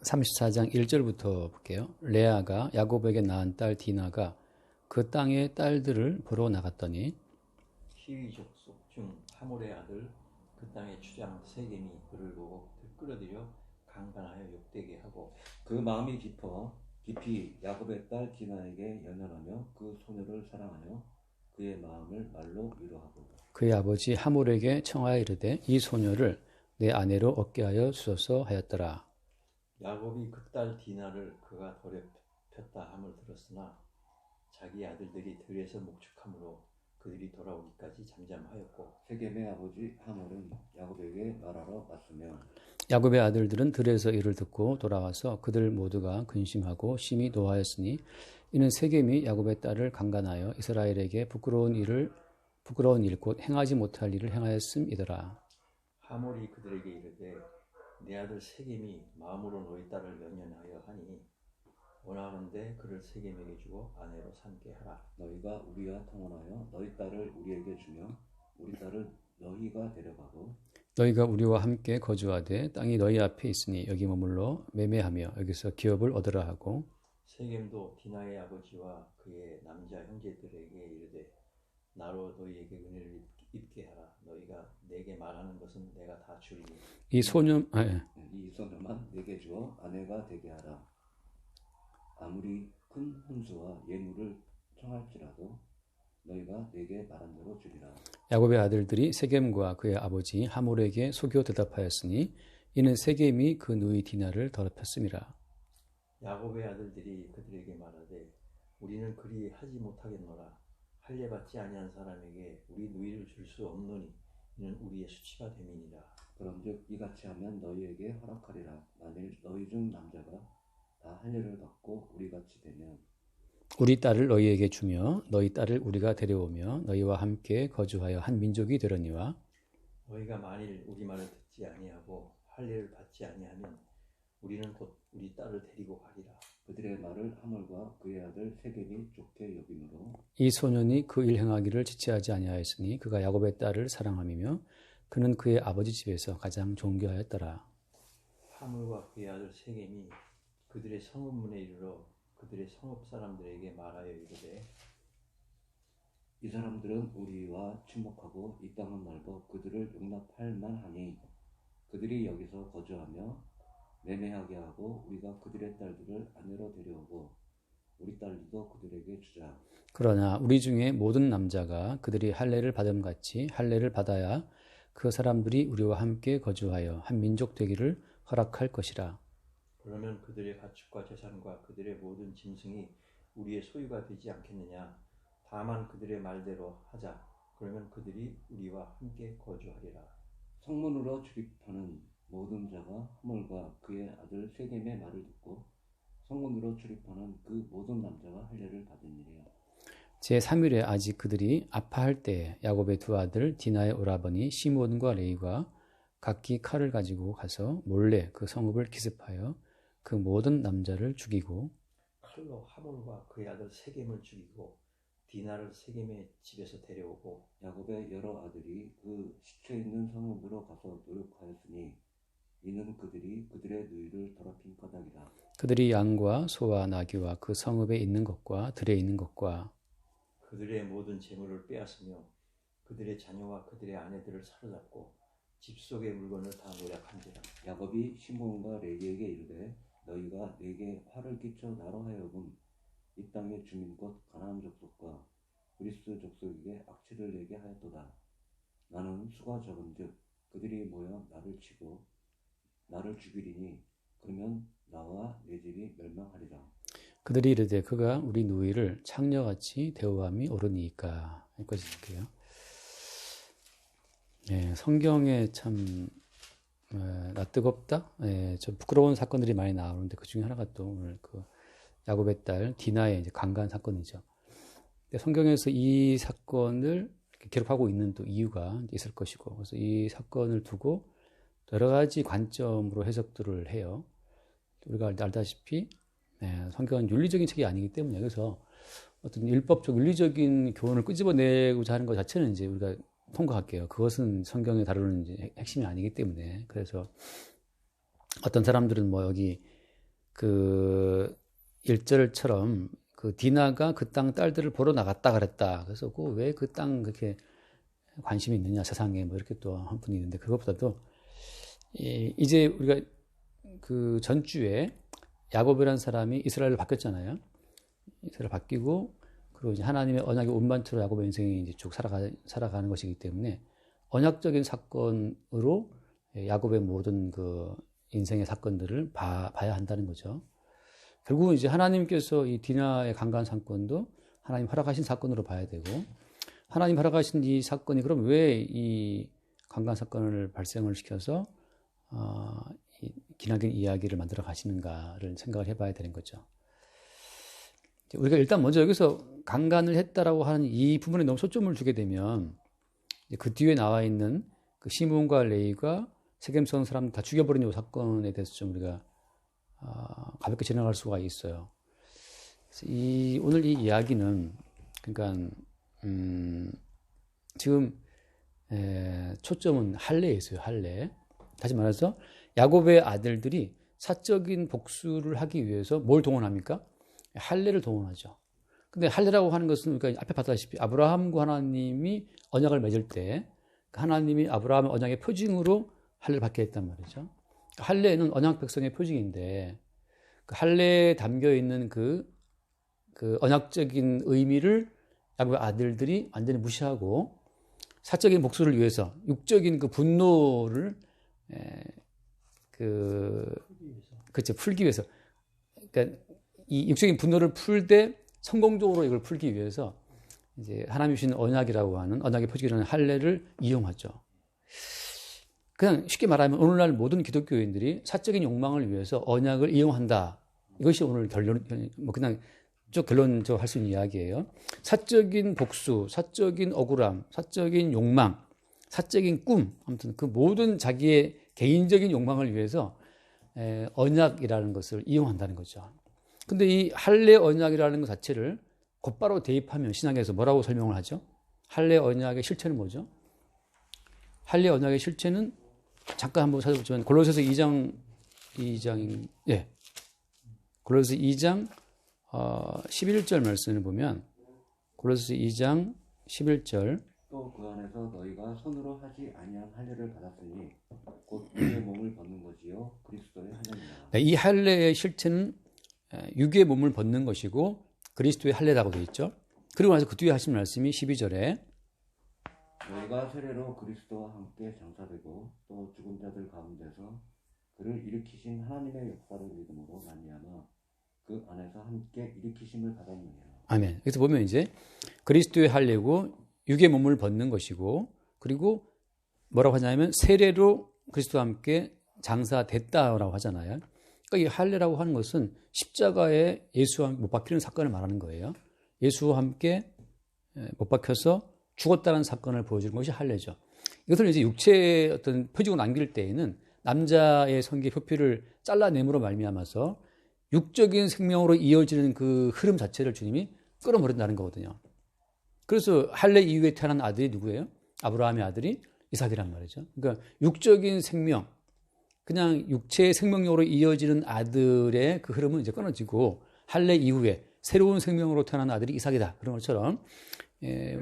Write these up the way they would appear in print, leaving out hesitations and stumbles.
34장 1절부터 볼게요. 레아가 야곱에게 낳은 딸 디나가 그 땅의 딸들을 보러 나갔더니 히위 족속 중 하몰의 아들 그 땅의 주장 세겜이 그를 보고 끌어들여 강간하여 욕되게 하고 그 마음이 깊이 야곱의 딸 디나에게 연연하며 그 소녀를 사랑하여 그의 마음을 말로 위로하고 그의 아버지 하몰에게 청하여 이르되 이 소녀를 내 아내로 얻게 하여 주소서 하였더라. 야곱이 그 딸 디나를 그가 더럽혔다 함을 들었으나 자기 아들들이 들에서 목축함으로 그들이 돌아오기까지 잠잠하였고 세겜의 아버지 하몰은 야곱에게 말하러 왔으며 야곱의 아들들은 들에서 이를 듣고 돌아와서 그들 모두가 근심하고 심히 노하였으니 이는 세겜이 야곱의 딸을 강간하여 이스라엘에게 부끄러운 일 곧 행하지 못할 일을 행하였음이더라. 하몰이 그들에게 이르되 내 아들 세겜이 마음으로 너희 딸을 연연하여 하니 원하는데 그를 세겜에게 주고 아내로 삼게 하라. 너희가 우리와 통혼하여 너희 딸을 우리에게 주며 우리 딸을 너희가 데려가고 너희가 우리와 함께 거주하되 땅이 너희 앞에 있으니 여기 머물러 매매하며 여기서 기업을 얻으라 하고 세겜도 디나의 아버지와 그의 남자 형제들에게 이르되 나로 너희에게 은혜를 입게 하라. 너희가 내게 말하는 것은 내가 다 주리니 이 소녀만 내게 주어 아내가 되게 하라. 아무리 큰 혼수와 예물을 청할지라도 너희가 내게 말한 대로 주리라. 야곱의 아들들이 세겜과 그의 아버지 하몰에게 속여 대답하였으니 이는 세겜이 그 누이 디나를 더럽혔음이라. 야곱의 아들들이 그들에게 말하되 우리는 그리 하지 못하겠노라. 할례 받지 아니한 사람에게 우리 누이를 줄 수 없노니 이는 우리의 수치가 됨이니라. 그런즉 이같이 하면 너희에게 허락하리라. 만일 너희 중 남자가 다 할례를 받고 우리같이 되면 우리 딸을 너희에게 주며 너희 딸을 우리가 데려오며 너희와 함께 거주하여 한 민족이 되려니와 너희가 만일 우리 말을 듣지 아니하고 할례를 받지 아니하면 우리는 곧 우리 딸을 데리고 가리라. 그들의 말을 하몰과 그의 아들 세겜이 좋게 여김으로 이 소년이 그 일 행하기를 지체하지 아니하였으니 그가 야곱의 딸을 사랑함이며 그는 그의 아버지 집에서 가장 존귀하였더라. 하몰과 그의 아들 세겜이 그들의 성읍문에 이르러 그들의 성읍 사람들에게 말하여 이르되 이 사람들은 우리와 친목하고 이 땅은 넓어 그들을 용납할 만하니 그들이 여기서 거주하며 매매하게 하고 우리가 그들의 딸들을 아내로 데려오고 우리 딸들도 그들에게 주자. 그러나 우리 중에 모든 남자가 그들이 할례를 받음같이 할례를 받아야 그 사람들이 우리와 함께 거주하여 한 민족 되기를 허락할 것이라. 그러면 그들의 가축과 재산과 그들의 모든 짐승이 우리의 소유가 되지 않겠느냐. 다만 그들의 말대로 하자. 그러면 그들이 우리와 함께 거주하리라. 성문으로 출입하는 모든 자가 하몰과 그의 아들 세겜의 말을 듣고 성문으로 출입하는 그 모든 남자가 할례를 받으니라. 제3일에 아직 그들이 아파할 때에 야곱의 두 아들 디나의 오라버니 시몬과 레이가 각기 칼을 가지고 가서 몰래 그 성읍을 기습하여 그 모든 남자를 죽이고 칼로 하몰과 그의 아들 세겜을 죽이고 디나를 세겜의 집에서 데려오고 야곱의 여러 아들이 그 시체 있는 성읍으로 가서 노력하였으니 이는 그들이 그들의 누이를 더럽힌 까닭이라. 그들이 양과 소와 나귀와 그 성읍에 있는 것과 들에 있는 것과 그들의 모든 재물을 빼앗으며 그들의 자녀와 그들의 아내들을 사로잡고 집 속의 물건을 다 노략한지라. 야곱이 시몬과 레위에게 이르되 너희가 내게 화를 끼쳐 나로 하여금 이 땅의 주민 곧 가나안 족속과 그리스 족속에게 악취를 내게 하였도다. 나는 수가 적은즉 그들이 모여 나를 치고 나를 죽이리니 그러면 나와 내 집이 멸망하리라. 그들이 이르되 그가 우리 누이를 창녀같이 대우함이 옳으니까. 여기까지 볼게요. 네, 성경에 참 낯뜨겁다, 좀 부끄러운 사건들이 많이 나오는데 그 중에 하나가 또 오늘 그 야곱의 딸 디나의 이제 강간 사건이죠. 근데 성경에서 이 사건을 기록하고 있는 또 이유가 있을 것이고, 그래서 이 사건을 두고 여러 가지 관점으로 해석들을 해요. 우리가 알다시피 성경은 윤리적인 책이 아니기 때문에 그래서 어떤 율법적 윤리적인 교훈을 끄집어내고자 하는 것 자체는 이제 우리가 통과할게요. 그것은 성경에 다루는 이제 핵심이 아니기 때문에. 그래서 어떤 사람들은 뭐 여기 그 1절처럼 그 디나가 그 땅 딸들을 보러 나갔다 그랬다. 그래서 왜 그 땅 그렇게 관심이 있느냐 세상에 뭐 이렇게 또 한 분이 있는데 그것보다도 이제 우리가 그 전주에 야곱이라는 사람이 이스라엘을 바뀌었잖아요. 이스라엘 바뀌고 그리고 이제 하나님의 언약의 운반처로 야곱의 인생이 이제 쭉 살아가는 것이기 때문에 언약적인 사건으로 야곱의 모든 그 인생의 사건들을 봐야 한다는 거죠. 결국은 이제 하나님께서 이 디나의 강간 사건도 하나님 허락하신 사건으로 봐야 되고 하나님 허락하신 이 사건이 그럼 왜 이 강간 사건을 발생을 시켜서 이 기나긴 이야기를 만들어 가시는가를 생각을 해봐야 되는 거죠. 우리가 일단 먼저 여기서 강간을 했다라고 하는 이 부분에 너무 초점을 두게 되면 그 뒤에 나와 있는 그 시몬과 레위가 세겜성 사람 다 죽여버린 이 사건에 대해서 좀 우리가 가볍게 지나갈 수가 있어요. 그래서 오늘 이 이야기는 그러니까 지금 초점은 할례에 있어요. 할례. 다시 말해서 야곱의 아들들이 사적인 복수를 하기 위해서 뭘 동원합니까? 할례를 동원하죠. 근데 할례라고 하는 것은 우리가 앞에 봤다시피 아브라함과 하나님이 언약을 맺을 때 하나님이 아브라함의 언약의 표징으로 할례를 받게 했단 말이죠. 할례는 언약 백성의 표징인데 그 할례에 담겨 있는 그 언약적인 의미를 야곱의 아들들이 완전히 무시하고 사적인 복수를 위해서 육적인 그 분노를 그렇죠, 풀기 위해서 그러니까 이 육적인 분노를 풀 때 성공적으로 이걸 풀기 위해서 이제 하나님이 주신 언약이라고 하는 언약의 표징이라는 할례를 이용하죠. 그냥 쉽게 말하면 오늘날 모든 기독교인들이 사적인 욕망을 위해서 언약을 이용한다. 이것이 오늘 결론, 뭐 그냥 쭉 결론 할 수 있는 이야기예요. 사적인 복수, 사적인 억울함, 사적인 욕망, 사적인 꿈, 아무튼 그 모든 자기의 개인적인 욕망을 위해서 언약이라는 것을 이용한다는 거죠. 근데 이 할례 언약이라는 것 자체를 곧바로 대입하면 신약에서 뭐라고 설명을 하죠? 할례 언약의 실체는 뭐죠? 할례 언약의 실체는 잠깐 한번 찾아보자면 골로새서 2장 골로새서 2장 11절 말씀을 보면 골로새서 2장 11절 또 그 안에서 너희가 손으로 하지 아니한 할례를 받았으니 곧 육의 몸을 벗는 것이요 그리스도의 할례니라. 네, 이 할례의 실체는 육의 몸을 벗는 것이고 그리스도의 할례라고 되어 있죠. 그리고 나서 그 뒤에 하신 말씀이 12절에 너희가 세례로 그리스도와 함께 장사되고 또 죽은 자들 가운데서 그를 일으키신 하나님의 역사를 믿음으로 말미암아 그 안에서 함께 일으키심을 받았느니라. 아멘. 여기서 보면 이제 그리스도의 할례고 육의 몸을 벗는 것이고 그리고 뭐라고 하냐면 세례로 그리스도와 함께 장사됐다라고 하잖아요. 그러니까 이 할례라고 하는 것은 십자가에 예수와 못 박히는 사건을 말하는 거예요. 예수와 함께 못 박혀서 죽었다는 사건을 보여주는 것이 할례죠. 이것을 이제 육체의 어떤 표징으로 남길 때에는 남자의 성기 표피를 잘라냄으로 말미암아서 육적인 생명으로 이어지는 그 흐름 자체를 주님이 끌어버린다는 거거든요. 그래서 할례 이후에 태어난 아들이 누구예요? 아브라함의 아들이 이삭이란 말이죠. 그러니까 육적인 생명, 그냥 육체의 생명력으로 이어지는 아들의 그 흐름은 이제 끊어지고 할례 이후에 새로운 생명으로 태어난 아들이 이삭이다. 그런 것처럼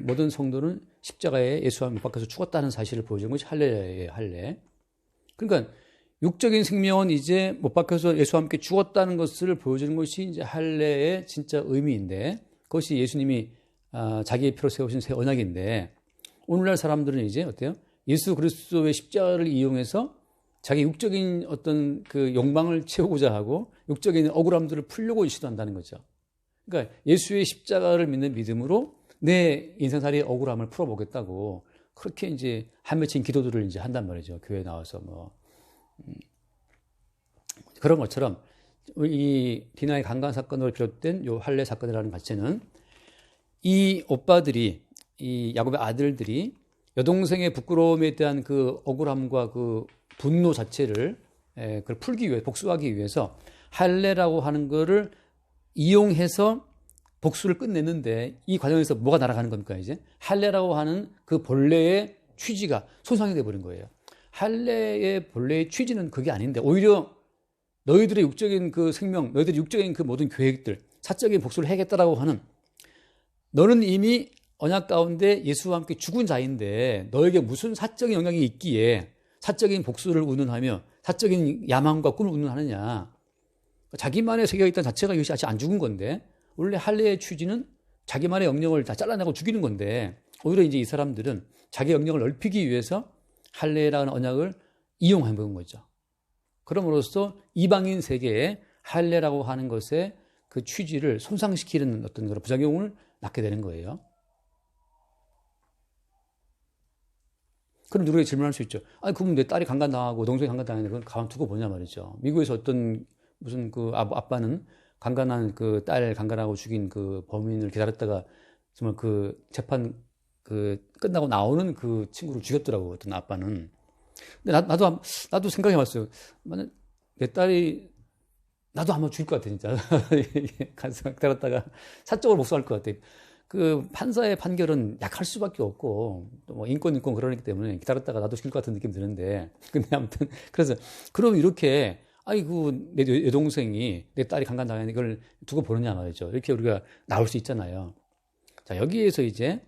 모든 성도는 십자가에 예수와 못 박혀서 죽었다는 사실을 보여주는 것이 할례예요. 할례. 그러니까 육적인 생명은 이제 못 박혀서 예수와 함께 죽었다는 것을 보여주는 것이 이제 할례의 진짜 의미인데 그것이 예수님이 자기의 피로 세우신 새 언약인데 오늘날 사람들은 이제 어때요? 예수 그리스도의 십자가를 이용해서 자기 육적인 어떤 그 욕망을 채우고자 하고 육적인 억울함들을 풀려고 시도한다는 거죠. 그러니까 예수의 십자가를 믿는 믿음으로 내 인생살이의 억울함을 풀어보겠다고 그렇게 이제 한맺힌 기도들을 이제 한단 말이죠. 교회에 나와서 그런 것처럼 이 디나의 강간 사건으로 비롯된 요 할례 사건이라는 자체는 이 오빠들이 이 야곱의 아들들이 여동생의 부끄러움에 대한 그 억울함과 그 분노 자체를 그걸 풀기 위해 복수하기 위해서 할례라고 하는 거를 이용해서 복수를 끝냈는데 이 과정에서 뭐가 날아가는 겁니까? 이제 할례라고 하는 그 본래의 취지가 손상이 돼 버린 거예요. 할례의 본래의 취지는 그게 아닌데 오히려 너희들의 육적인 그 생명, 너희들의 육적인 그 모든 계획들, 사적인 복수를 해야겠다라고 하는, 너는 이미 언약 가운데 예수와 함께 죽은 자인데 너에게 무슨 사적인 영향이 있기에 사적인 복수를 운운하며 사적인 야망과 꿈을 운운하느냐. 자기만의 세계가 있다는 자체가 이것이 아직 안 죽은 건데, 원래 할례의 취지는 자기만의 영역을 다 잘라내고 죽이는 건데, 오히려 이제 이 사람들은 자기 영역을 넓히기 위해서 할례라는 언약을 이용해 본 거죠. 그럼으로써 이방인 세계에 할례라고 하는 것의 그 취지를 손상시키는 어떤 그런 부작용을 낳게 되는 거예요. 그럼 누구에게 질문할 수 있죠. 아니, 그럼 내 딸이 강간당하고 동생이 강간당하는데 그건 가만 두고 보냐 말이죠. 미국에서 어떤 무슨 그 아빠는 강간한 그 딸 강간하고 죽인 그 범인을 기다렸다가 정말 그 재판 그 끝나고 나오는 그 친구를 죽였더라고, 어떤 아빠는. 근데 나도 생각해 봤어요. 만약 내 딸이, 나도 한번 죽일 것 같아, 진짜. 기다렸다가 사적으로 복수할 것 같아. 그 판사의 판결은 약할 수밖에 없고, 또 뭐 인권 그러기 때문에 기다렸다가 나도 죽일 것 같은 느낌 드는데. 근데 아무튼, 그래서, 그럼 이렇게, 아이고, 내 여동생이 내 딸이 강간당하는 이걸 두고 보느냐 말이죠. 이렇게 우리가 나올 수 있잖아요. 자, 여기에서 이제,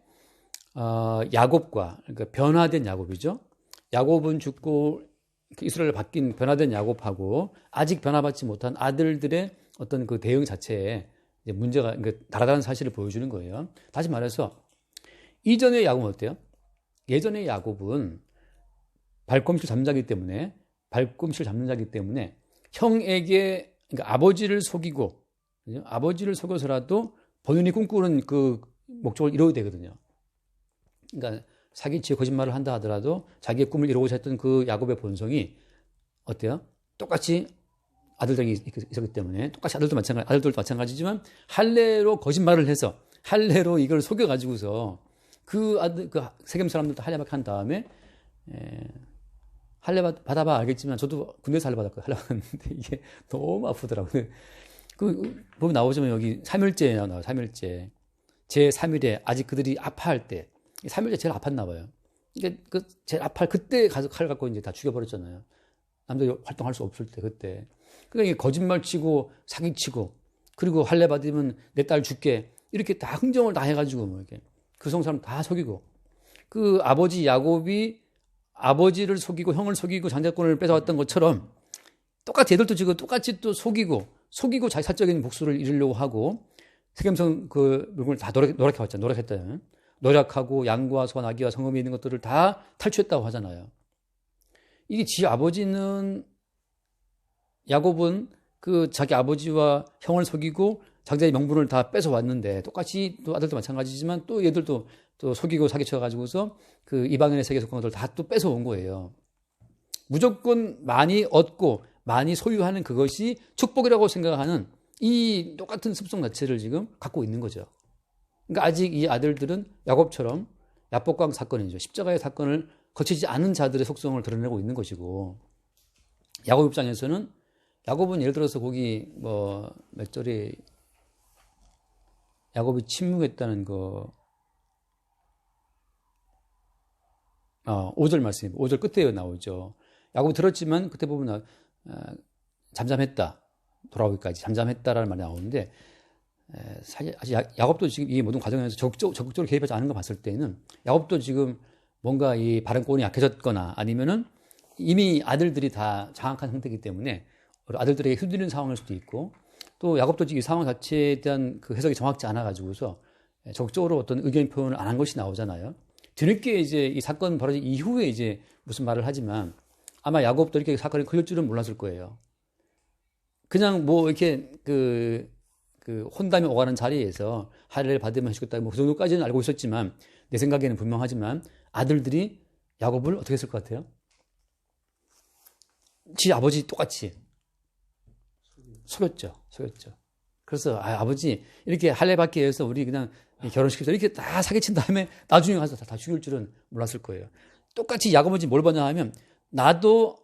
야곱과, 그러니까 변화된 야곱이죠. 야곱은 죽고 이스라엘을 바뀐 변화된 야곱하고 아직 변화받지 못한 아들들의 어떤 그 대응 자체에 이제 문제가, 그러니까 다르다는 사실을 보여주는 거예요. 다시 말해서, 이전의 야곱은 어때요? 예전의 야곱은 발꿈치를 잡는 자이기 때문에 형에게, 그러니까 아버지를 속이고, 그죠? 아버지를 속여서라도 본인이 꿈꾸는 그 목적을 이루어야 되거든요. 그러니까 사기치고 거짓말을 한다 하더라도 자기의 꿈을 이루고자 했던 그 야곱의 본성이 어때요? 똑같이 아들들이 있었기 때문에, 똑같이 아들들도 마찬가지지만 할례로 거짓말을 해서 할례로 이걸 속여가지고서 그 세겜 사람들도 할례 한 다음에 할례 받아봐 알겠지만, 저도 군대에서 할례 받았는데 이게 너무 아프더라고요. 그 보면 나오지만 여기 3일째 나와요. 3일째 제 3일에 아직 그들이 아파할 때, 3일째 제일 아팠나 봐요. 이게 그 제일 아파할 그때 가서 칼 갖고 이제 다 죽여버렸잖아요. 남들이 활동할 수 없을 때, 그때. 그러니까 거짓말 치고 사기치고, 그리고 할례 받으면 내 딸 줄게, 이렇게 다 흥정을 다 해가지고 뭐 이렇게 그 사람 다 속이고, 그 아버지 야곱이 아버지를 속이고 형을 속이고 장자권을 뺏어왔던 것처럼 똑같이 애들도 지금 똑같이 또 속이고 자기 사적인 복수를 이루려고 하고, 세겜성 그 물건을 다 노력했다. 노력하고 양과 소와 나귀와 성읍이 있는 것들을 다 탈취했다고 하잖아요. 이게 야곱은 그 자기 아버지와 형을 속이고 장자의 명분을 다 뺏어왔는데, 똑같이 또 아들도 마찬가지지만 또 얘들도 또 속이고 사기쳐가지고서 그 이방인의 세계 속한 것들 다 또 뺏어온 거예요. 무조건 많이 얻고 많이 소유하는 그것이 축복이라고 생각하는 이 똑같은 습성 자체를 지금 갖고 있는 거죠. 그러니까 아직 이 아들들은 야곱처럼 야복강 사건이죠. 십자가의 사건을 거치지 않은 자들의 속성을 드러내고 있는 것이고, 야곱 입장에서는, 야곱은 예를 들어서 거기 뭐 몇 절에 야곱이 침묵했다는 거, 5절 말씀입니다. 5절 끝에 나오죠. 야곱이 들었지만 그때 보면 잠잠했다, 돌아오기까지 잠잠했다라는 말이 나오는데, 사실 아직 야곱도 지금 이 모든 과정에서 적극적으로 개입하지 않은 거 봤을 때는 야곱도 지금 뭔가 이 발언권이 약해졌거나, 아니면은 이미 아들들이 다 장악한 상태이기 때문에 아들들에게 휘둘리는 상황일 수도 있고, 또 야곱도 지금 이 상황 자체에 대한 그 해석이 정확지 않아 가지고서 적극적으로 어떤 의견 표현을 안 한 것이 나오잖아요. 뒤늦게 이제 이 사건 벌어진 이후에 이제 무슨 말을 하지만, 아마 야곱도 이렇게 사건이 커질 줄은 몰랐을 거예요. 그냥 뭐 이렇게 그 혼담이 오가는 자리에서 할례를 받으면 해주겠다, 뭐 그 정도까지는 알고 있었지만, 내 생각에는 분명하지만 아들들이 야곱을 어떻게 했을 것 같아요? 지 아버지 똑같이 속였죠. 그래서 아버지 이렇게 할례 받기 위해서 우리 그냥 결혼시켜서 이렇게 다 사기친 다음에 나중에 가서 다 죽일 줄은 몰랐을 거예요. 똑같이 야곱은 뭘 봤냐 하면, 나도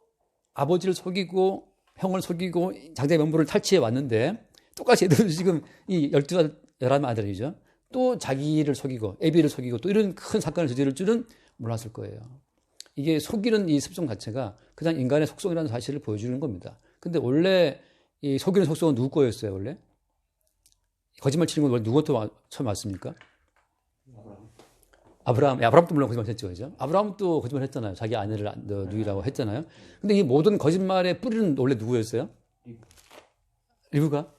아버지를 속이고 형을 속이고 장자의 명분을 탈취해 왔는데, 똑같이 애들도 지금 이 11 아들이죠. 또 자기를 속이고 애비를 속이고 또 이런 큰 사건을 저지를 줄은 몰랐을 거예요. 이게 속이는 이 습성 자체가 그냥 인간의 속성이라는 사실을 보여주는 겁니다. 근데 원래 이 속이는 속성은 누구 거였어요, 원래? 거짓말 치는 건 원래 누구부터 처음 왔습니까? 아브라함도 물론 거짓말 했죠, 그죠? 아브라함도 거짓말 했잖아요. 자기 아내를 누이라고 했잖아요. 근데 이 모든 거짓말의 뿌리는 원래 누구였어요? 리브가?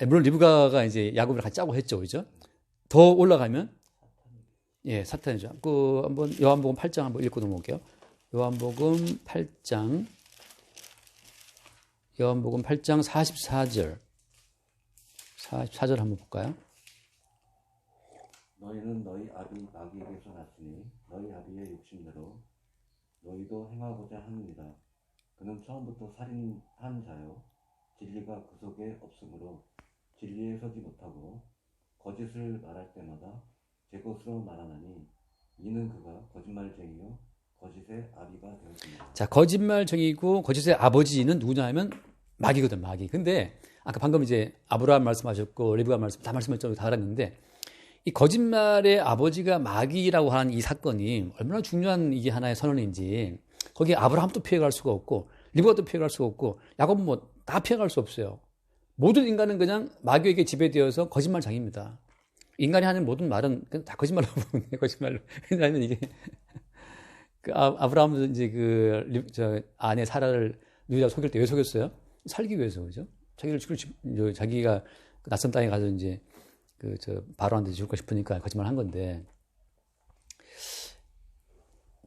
물론 리브가가 이제 야곱이랑 같이 짜고 했죠, 그죠? 더 올라가면, 예, 사탄이죠. 한번 요한복음 8장 한번 읽고 넘어올게요. 요한복음 8장 44절. 44절 한번 볼까요? 너희는 너희 아비 마귀에게서 났으니 너희 아비의 욕심대로 너희도 행하고자 합니다. 그는 처음부터 살인한 자요 진리가 그 속에 없으므로 진리에 서지 못하고 거짓을 말할 때마다 제 것으로 말하나니 이는 그가 거짓말쟁이요 거짓의 아비가 되었습니다. 자, 거짓말쟁이고 거짓의 아버지는 누구냐면 마귀거든, 마귀. 근데 아까 방금 이제 아브라함 말씀하셨고 리브가 다 말씀하셨죠, 다 알았는데 이 거짓말의 아버지가 마귀라고 하는 이 사건이 얼마나 중요한 이게 하나의 선언인지 거기에 아브라함도 피해갈 수가 없고 리브가도 피해갈 수가 없고 야곱은 뭐 다 피해갈 수 없어요. 모든 인간은 그냥 마귀에게 지배되어서 거짓말장입니다. 인간이 하는 모든 말은 그냥 다 거짓말로 보는 거짓말로. 왜냐하면 이게 아브라함도 이제 저 아내 사라를 누이라고 속일 때 왜 속였어요? 살기 위해서, 그죠? 자기가 낯선 땅에 가서 이제 바로한테 죽을까 싶으니까 거짓말 한 건데.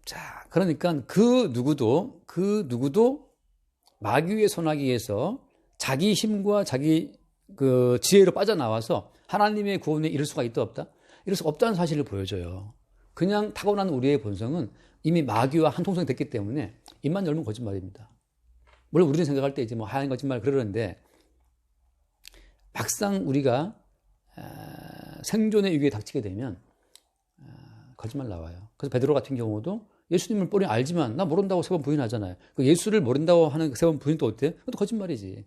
자, 그러니까 그 누구도 마귀의 손아귀 위해서 자기 힘과 자기 지혜로 빠져나와서 하나님의 구원에 이를 수가 있다 없다? 이럴 수 없다는 사실을 보여줘요. 그냥 타고난 우리의 본성은 이미 마귀와 한 통성이 됐기 때문에 입만 열면 거짓말입니다. 물론 우리는 생각할 때 이제 뭐 하얀 거짓말 그러는데 막상 우리가 생존의 위기에 닥치게 되면 거짓말 나와요. 그래서 베드로 같은 경우도 예수님을 뻔히 알지만 나 모른다고 3번 부인하잖아요. 예수를 모른다고 하는 3번 부인도 어때? 그것도 거짓말이지.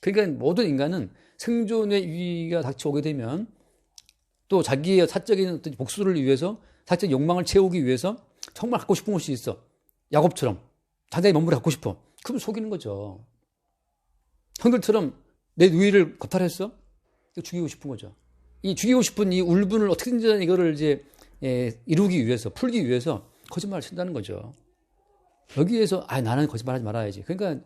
그러니까 모든 인간은 생존의 위기가 닥쳐오게 되면 또 자기의 사적인 어떤 복수를 위해서 사적 욕망을 채우기 위해서 정말 갖고 싶은 것이 있어. 야곱처럼 자기의 몸을 갖고 싶어. 그럼 속이는 거죠. 형들처럼 내 누이를 겁탈했어? 죽이고 싶은 거죠. 이 죽이고 싶은 이 울분을 어떻게든 이거를 이제 이루기 위해서, 풀기 위해서 거짓말을 친다는 거죠. 여기에서 나는 거짓말하지 말아야지. 그러니까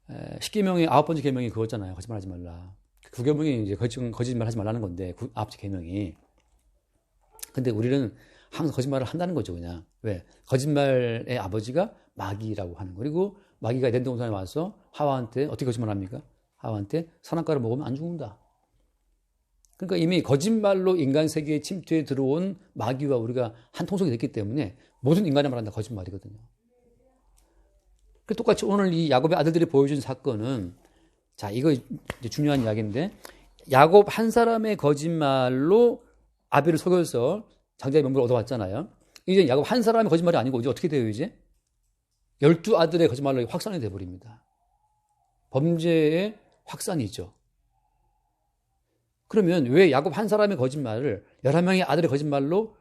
10계명의 9번째 계명이 그거잖아요. 거짓말하지 말라. 9계명이 이제 거짓말하지 말라는 건데 9번째 계명이. 근데 우리는 항상 거짓말을 한다는 거죠, 그냥. 왜? 거짓말의 아버지가 마귀라고 하는 거. 그리고 마귀가 에덴 동산에 와서 하와한테 어떻게 거짓말합니까? 하와한테 선악과를 먹으면 안 죽는다. 그러니까 이미 거짓말로 인간 세계에 침투해 들어온 마귀와 우리가 한 통속이 됐기 때문에 모든 인간의 말은 다 거짓말이거든요. 똑같이 오늘 이 야곱의 아들들이 보여준 사건은, 자, 이거 이제 중요한 이야기인데, 야곱 한 사람의 거짓말로 아벨을 속여서 장자의 명분을 얻어왔잖아요. 이제 야곱 한 사람의 거짓말이 아니고 이제 어떻게 돼요, 이제? 12아들의 거짓말로 확산이 돼버립니다. 범죄의 확산이죠. 그러면 왜 야곱 한 사람의 거짓말을 11명의 아들의 거짓말로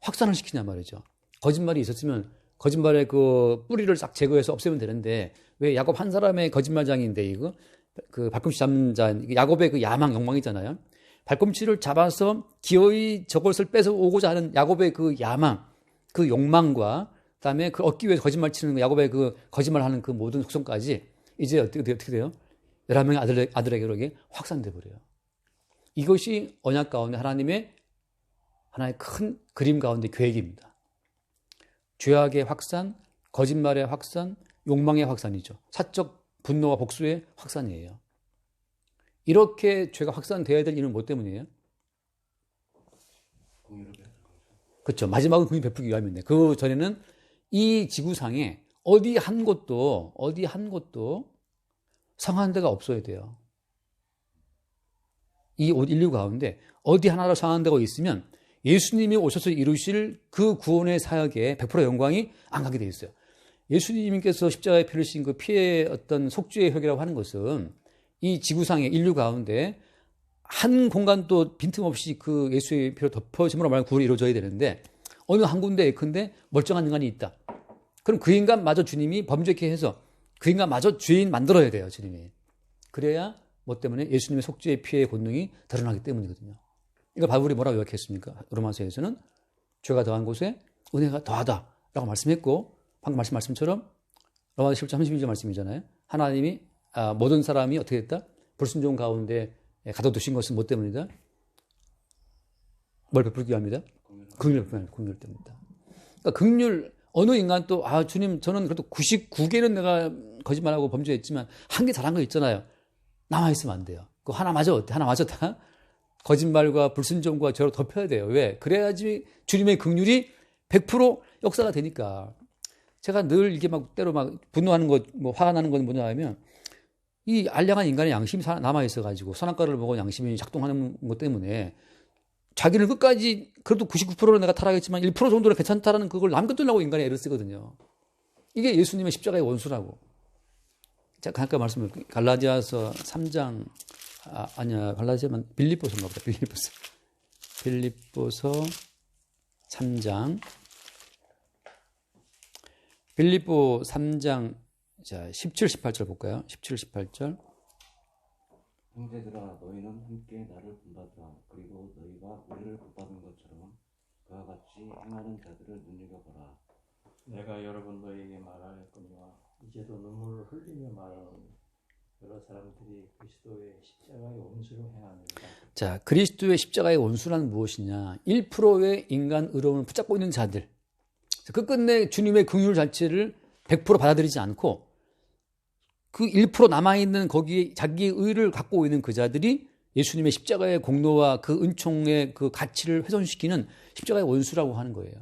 확산을 시키냐 말이죠. 거짓말이 있었으면 거짓말의 그 뿌리를 싹 제거해서 없애면 되는데 왜 야곱 한 사람의 거짓말장인데 이거 발꿈치 잡는 자 야곱의 그 야망 욕망이잖아요. 발꿈치를 잡아서 기어이 저것을 뺏어 오고자 하는 야곱의 그 야망, 그 욕망과 그다음에 그 얻기 위해서 거짓말 치는 야곱의 그 거짓말하는 그 모든 속성까지 이제 어떻게 돼요? 11명의 아들에게 확산돼 버려요. 이것이 언약 가운데 하나님의 하나의 큰 그림 가운데 계획입니다. 죄악의 확산, 거짓말의 확산, 욕망의 확산이죠. 사적 분노와 복수의 확산이에요. 이렇게 죄가 확산되어야 될 이유는 뭐 때문이에요? 그렇죠. 마지막은 공의 베풀기 위함인데 그 전에는 이 지구상에 어디 한 곳도 성한 데가 없어야 돼요. 이 인류 가운데 어디 하나로 성한 데가 있으면 예수님이 오셔서 이루실 그 구원의 사역에 100% 영광이 안 가게 돼 있어요. 예수님께서 십자가에 피를 흘리신 그 피의 어떤 속죄의 혁이라고 하는 것은 이 지구상의 인류 가운데 한 공간도 빈틈없이 그 예수의 피로 덮어짐으로 말하면 구원이 이루어져야 되는데 어느 한 군데 예컨대 멀쩡한 인간이 있다. 그럼 그 인간마저 주님이 범죄케 해서 그 인간마저 죄인 만들어야 돼요, 주님이. 그래야 뭐 때문에 예수님의 속죄의 피해의 권능이 드러나기 때문이거든요. 이걸 바울이 뭐라고 요약했습니까? 로마서에서는 죄가 더한 곳에 은혜가 더하다라고 말씀했고, 방금 말씀처럼 로마서 10장 32절 말씀이잖아요. 하나님이 모든 사람이 어떻게 됐다? 불순종 가운데 가둬두신 것은 뭐 때문이다? 뭘 베풀기 위함이다? 긍휼 때문이다. 그러니까 긍휼, 어느 인간 또 주님 저는 그래도 99개는 내가 거짓말하고 범죄했지만 한 개 잘한 거 있잖아요. 남아있으면 안 돼요. 그거 하나마저 어때? 하나마저 다 거짓말과 불순종과 죄로 덮여야 돼요. 왜? 그래야지 주님의 긍휼이 100% 역사가 되니까. 제가 늘 이게 막 때로 막 분노하는 것, 뭐 화가 나는 건 뭐냐 하면 이 알량한 인간의 양심이 남아있어가지고 선악과를 먹은 양심이 작동하는 것 때문에 자기를 끝까지 그래도 99%는 내가 타락했지만 1% 정도는 괜찮다라는 그걸 남겨두려고 인간이 애를 쓰거든요. 이게 예수님의 십자가의 원수라고. 자, 아까 말씀을 갈라디아서 3장 갈라디아만 빌립보서인가 보다. 빌립보서 3장 빌립보 3장 자 17, 18절 볼까요? 17, 18절. 형제들아 너희는 함께 나를 본받으라. 그리고 너희가 우리를 본받은 것처럼 그와 같이 행하는 자들을 눈여겨보라. 내가 여러분 너희에게 말하였거니와 이제도 눈물을 흘리며 말하는 여러 사람들이 그리스도의 십자가의 원수를 행하느니라. 자, 그리스도의 십자가의 원수란 무엇이냐? 1%의 인간 의로움을 붙잡고 있는 자들. 끝끝내 주님의 긍휼 자체를 100% 받아들이지 않고 그 1% 남아있는 거기에 자기의 의를 갖고 있는 그 자들이 예수님의 십자가의 공로와 그 은총의 그 가치를 훼손시키는 십자가의 원수라고 하는 거예요.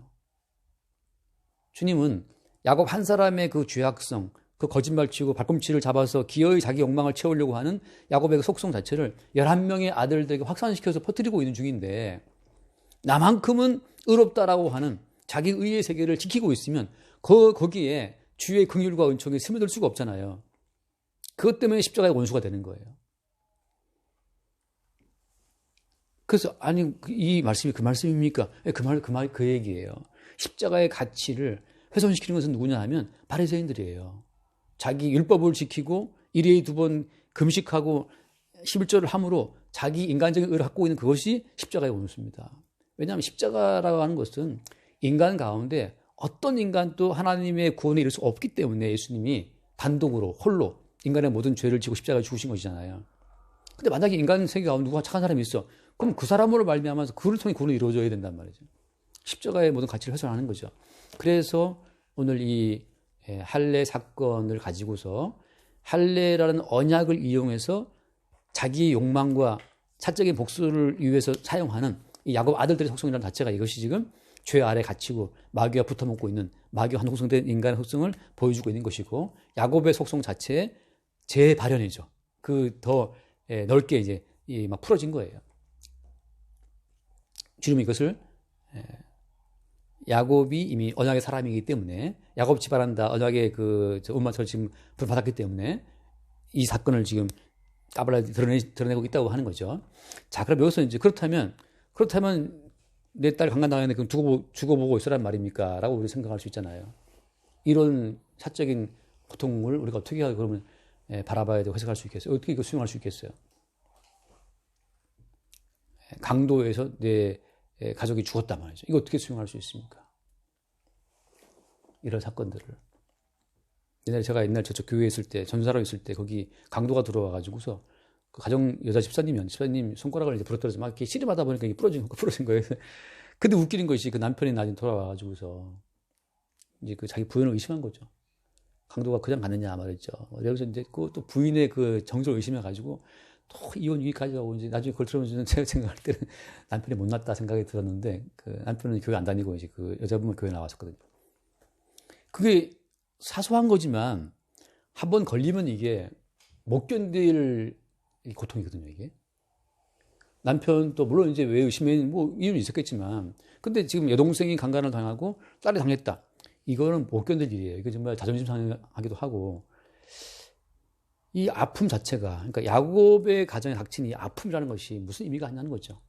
주님은 야곱 한 사람의 그 죄악성, 그 거짓말치고 발꿈치를 잡아서 기어이 자기 욕망을 채우려고 하는 야곱의 그 속성 자체를 11명의 아들들에게 확산시켜서 퍼뜨리고 있는 중인데 나만큼은 의롭다라고 하는 자기 의의 세계를 지키고 있으면 거기에 주의 긍휼과 은총이 스며들 수가 없잖아요. 그것 때문에 십자가의 원수가 되는 거예요. 그래서 이 말씀이 그 말씀입니까? 그 얘기예요. 십자가의 가치를 훼손시키는 것은 누구냐 하면 바리새인들이에요. 자기 율법을 지키고 일회에 2번 금식하고 11절을 함으로 자기 인간적인 의를 갖고 있는 그것이 십자가의 원수입니다. 왜냐하면 십자가라고 하는 것은 인간 가운데 어떤 인간도 하나님의 구원에 이를 수 없기 때문에 예수님이 단독으로 홀로 인간의 모든 죄를 지고 십자가에 죽으신 것이잖아요. 근데 만약에 인간 세계 가운데 누가 착한 사람이 있어. 그럼 그 사람으로 말미암아서 그를 통해 구원이 이루어져야 된단 말이죠. 십자가의 모든 가치를 훼손하는 거죠. 그래서 오늘 이 할례 사건을 가지고서 할례라는 언약을 이용해서 자기의 욕망과 사적인 복수를 위해서 사용하는 이 야곱 아들들의 속성이라는 자체가 이것이 지금 죄 아래 갇히고 마귀와 붙어먹고 있는 마귀와 한 속성된 인간의 속성을 보여주고 있는 것이고 야곱의 속성 자체의 재발현이죠. 그 더 넓게 이제 막 풀어진 거예요. 주님이 이것을 야곱이 이미 언약의 사람이기 때문에 야곱 집안한다 언약의 그 음마처럼 지금 불받았기 때문에 이 사건을 지금 까발라디 드러내고 있다고 하는 거죠. 자, 그럼 여기서 이제 그렇다면 내 딸 강간당했는데 그럼 죽어보고 있으란 말입니까? 라고 우리 생각할 수 있잖아요. 이런 사적인 고통을 우리가 어떻게 그러면 바라봐야 되고 해석할 수 있겠어요? 어떻게 이거 수용할 수 있겠어요? 강도에서 내 가족이 죽었단 말이죠. 이거 어떻게 수용할 수 있습니까? 이런 사건들을. 제가 옛날 저쪽 교회에 있을 때, 전사로 있을 때, 거기 강도가 들어와가지고서, 그 가정 여자 집사님 손가락을 이제 부러뜨려서 막 이렇게 씨름하다 보니까 이게 부러진 거예요. 근데 웃기는 것이 그 남편이 나중에 돌아와가지고서, 이제 그 자기 부인을 의심한 거죠. 강도가 그냥 갔느냐 말했죠. 여기서 이제 또 부인의 그 정서를 의심해가지고, 또 이혼 위기까지 가고 이제 나중에 그걸 들으면서 제가 생각할 때는 남편이 못났다 생각이 들었는데 그 남편은 교회 안 다니고 이제 그 여자분은 교회 나왔었거든요. 그게 사소한 거지만 한번 걸리면 이게 못 견딜 고통이거든요, 이게. 남편도 물론 이제 왜 의심했는 뭐 이유는 있었겠지만 근데 지금 여동생이 강간을 당하고 딸이 당했다. 이거는 못 견딜 일이에요. 이거 정말 자존심 상하기도 하고 이 아픔 자체가 그러니까 야곱의 가정에 닥친 이 아픔이라는 것이 무슨 의미가 있냐는 거죠.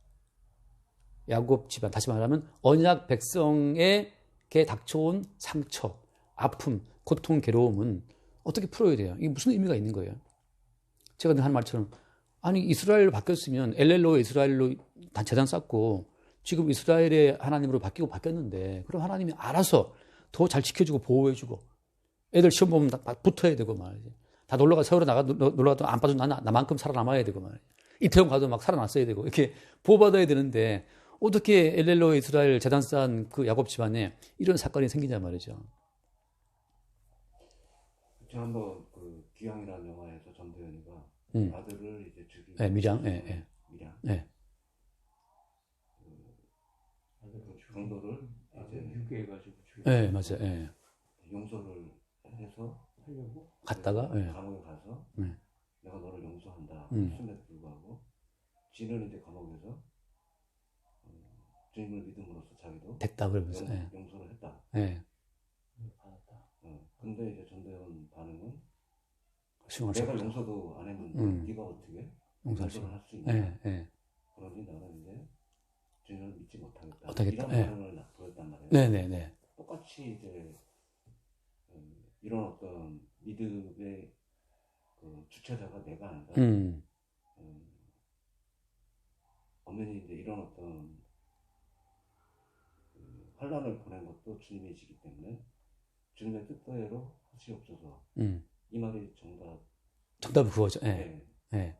야곱 집안 다시 말하면 언약 백성에게 닥쳐온 상처, 아픔, 고통, 괴로움은 어떻게 풀어야 돼요? 이게 무슨 의미가 있는 거예요? 제가 늘 하는 말처럼 아니 이스라엘 바뀌었으면 엘렐로 이스라엘로 다 재단 쌓고 지금 이스라엘의 하나님으로 바뀌었는데 그럼 하나님이 알아서 더 잘 지켜주고 보호해주고 애들 시험 보면 다 붙어야 되고 말이지. 다 서울에 놀러가도 안 빠져 나만큼 살아남아야 되고 말이지. 이태원 가도 막 살아났어야 되고 이렇게 보호받아야 되는데 어떻게 엘렐로 이스라엘 재단 쌓은 그 야곱 집안에 이런 사건이 생기냐 말이죠. 지난번 그 귀향이라는 영화에서 전도연이가 아들을 이제 죽이고 네, 미량. 그 강도를 이제 유괴해가지고 네, 맞아요. 네. 용서를 해서 하려고 갔다가 감옥에 가서 내가 너를 용서한다 했음에도 불구하고 지는 이제 감옥에서 주님을 믿음으로써 자기도 됐다 그러면서 용서를 했다. 네. 받았다. 근데 이제 전도연 반응은 수용할 수 내가 없죠. 용서도 안 했는데 네가 어떻게 용서할 수 용서를 할 수 있냐? 그러니 나는 이제 주님을 믿지 못하겠다. 이런 반응을 보였단 말이에요. 네네네. 똑같이 이제 이런 어떤 믿음의 그 주체자가 내가 아니라 엄연히 이제 이런 어떤 환란을 보낸 것도 주님이시기 때문에 주님의 뜻대로 하시옵소서. 이 말이 정답은 그거죠. 예.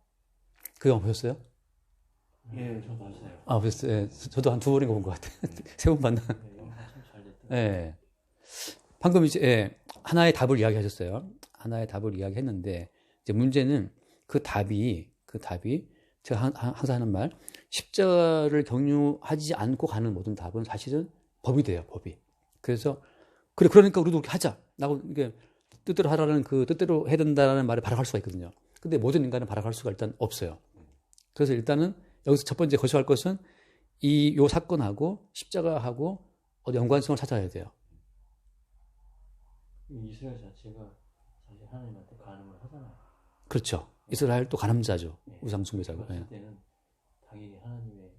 그 영화 보셨어요? 예, 저도 봤어요. 아, 보셨어요? 예. 저도 한 2번인가 본 것 같아요. 3번 봤나? 영화 참 잘 됐다. 예. 방금 이제 하나의 답을 이야기하셨어요. 하나의 답을 이야기했는데 이제 문제는 그 답이 제가 항상 하는 말 십자가를 경유하지 않고 가는 모든 답은 사실은 법이 돼요. 법이. 그래서 그러니까 우리도 그렇게 하자. 라고 이게 뜻대로 하라는 그 뜻대로 해야 된다는 말을 바라갈 수가 있거든요. 근데 모든 인간은 바라갈 수가 일단 없어요. 그래서 일단은 여기서 첫 번째 거셔할 것은 요 사건하고 십자가하고 연관성을 찾아야 돼요. 이스라엘 자체가 사실 하나님한테 간음을 하잖아요. 그렇죠. 이스라엘도 간음자죠. 우상숭배자고. 그랬을 때는 당연히 하나님의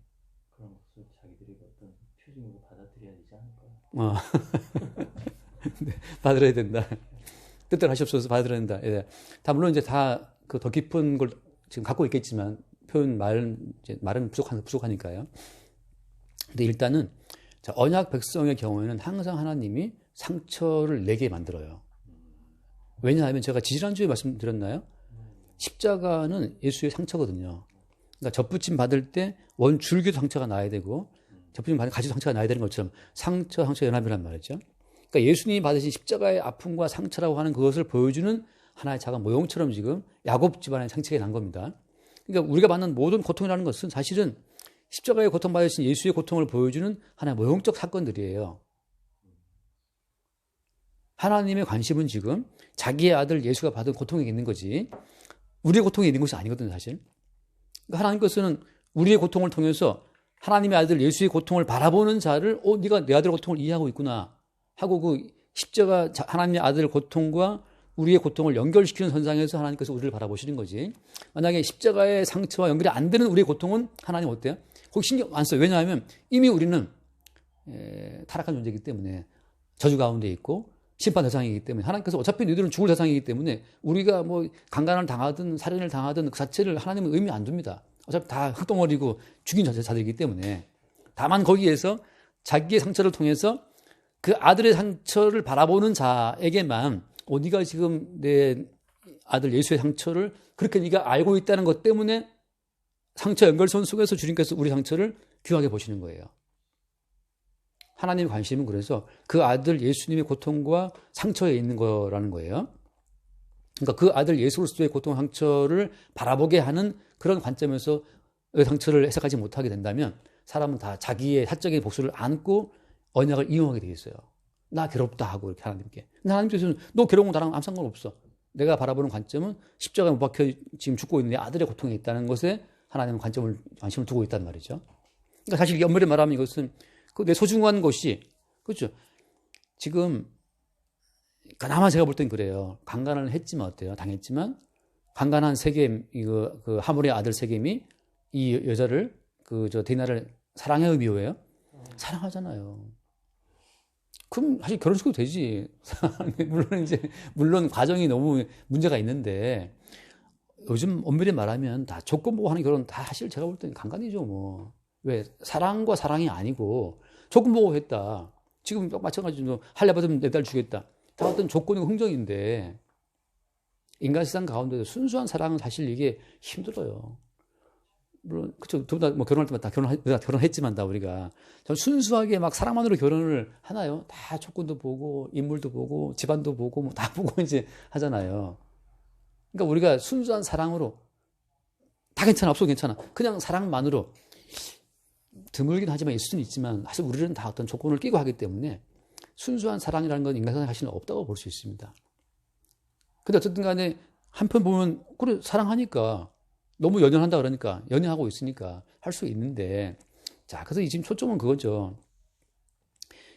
그런 것을 자기들이 어떤 표징으로 받아들여야 되지 않을까요? 네, 받아들여야 된다. 뜻대로 하시옵소서 받아들여야 된다. 예. 다 물론 이제 다 그 더 깊은 걸 지금 갖고 있겠지만 말은 부족하니까요. 근데 일단은 자, 언약 백성의 경우에는 항상 하나님이 상처를 내게 만들어요. 왜냐하면 제가 지지난주에 말씀드렸나요? 십자가는 예수의 상처거든요. 그러니까 접붙임 받을 때 원줄기도 상처가 나야 되고 접붙임 받을 가지도 상처가 나야 되는 것처럼 상처 연합이란 말이죠. 그러니까 예수님이 받으신 십자가의 아픔과 상처라고 하는 그것을 보여주는 하나의 작은 모형처럼 지금 야곱 집안의 상처가 난 겁니다. 그러니까 우리가 받는 모든 고통이라는 것은 사실은 십자가의 고통받으신 예수의 고통을 보여주는 하나의 모형적 사건들이에요. 하나님의 관심은 지금 자기의 아들 예수가 받은 고통에 있는 거지 우리의 고통에 있는 것이 아니거든요, 사실. 그러니까 하나님께서는 우리의 고통을 통해서 하나님의 아들 예수의 고통을 바라보는 자를 네가 내 아들의 고통을 이해하고 있구나 하고 그 십자가 하나님의 아들 고통과 우리의 고통을 연결시키는 선상에서 하나님께서 우리를 바라보시는 거지. 만약에 십자가의 상처와 연결이 안 되는 우리의 고통은 하나님 어때요? 거기 신경 안 써요. 왜냐하면 이미 우리는 타락한 존재이기 때문에 저주 가운데 있고 심판 대상이기 때문에 하나님께서 어차피 너희들은 죽을 대상이기 때문에 우리가 뭐 강간을 당하든 살인을 당하든 그 자체를 하나님은 의미 안 둡니다. 어차피 다 흙덩어리고 죽인 자들이기 때문에 다만 거기에서 자기의 상처를 통해서 그 아들의 상처를 바라보는 자에게만 네가 지금 내 아들 예수의 상처를 그렇게 네가 알고 있다는 것 때문에 상처 연결선 속에서 주님께서 우리 상처를 귀하게 보시는 거예요. 하나님의 관심은 그래서 그 아들 예수님의 고통과 상처에 있는 거라는 거예요. 그러니까 그 아들 예수 그리스도의 고통 상처를 바라보게 하는 그런 관점에서 그 상처를 해석하지 못하게 된다면 사람은 다 자기의 사적인 복수를 안고 언약을 이용하게 돼 있어요. 나 괴롭다 하고 이렇게 하나님께. 근데 하나님께서는 너 괴로운 거 나랑 아무 상관없어. 내가 바라보는 관점은 십자가에 못 박혀 지금 죽고 있는 내 아들의 고통이 있다는 것에 하나님은 관심을 두고 있단 말이죠. 그러니까 사실 엄밀히 말하면 이것은 내 소중한 것이 그렇죠. 지금 그나마 제가 볼 땐 그래요. 강간을 했지만 어때요? 당했지만 강간한 세겜 그 하몰의 아들 세겜이 이 여자를 디나를 사랑해요, 미워해요? 사랑하잖아요. 그럼 사실 결혼시켜도 되지. 물론 과정이 너무 문제가 있는데, 요즘 엄밀히 말하면 다 조건 보고 하는 결혼 다 사실 제가 볼 때는 간간이죠, 뭐. 왜? 사랑과 사랑이 아니고 조건 보고 했다. 지금 마찬가지로 할래 받으면 4달 주겠다. 다 어떤 조건이고 흥정인데, 인간 세상 가운데서 순수한 사랑은 사실 이게 힘들어요. 물론 그쵸, 두 분 다 뭐 결혼할 때마다 다 결혼했지만 다 우리가 전 순수하게 막 사랑만으로 결혼을 하나요? 다 조건도 보고 인물도 보고 집안도 보고 뭐 다 보고 이제 하잖아요. 그러니까 우리가 순수한 사랑으로 다 괜찮아, 없어도 괜찮아, 그냥 사랑만으로 드물긴 하지만 있을 수는 있지만 사실 우리는 다 어떤 조건을 끼고 하기 때문에 순수한 사랑이라는 건 인간 세상에 사실은 없다고 볼 수 있습니다. 근데 어쨌든 간에 한편 보면 그래 사랑하니까 너무 연연한다 그러니까 연연하고 있으니까 할 수 있는데, 자 그래서 지금 초점은 그거죠.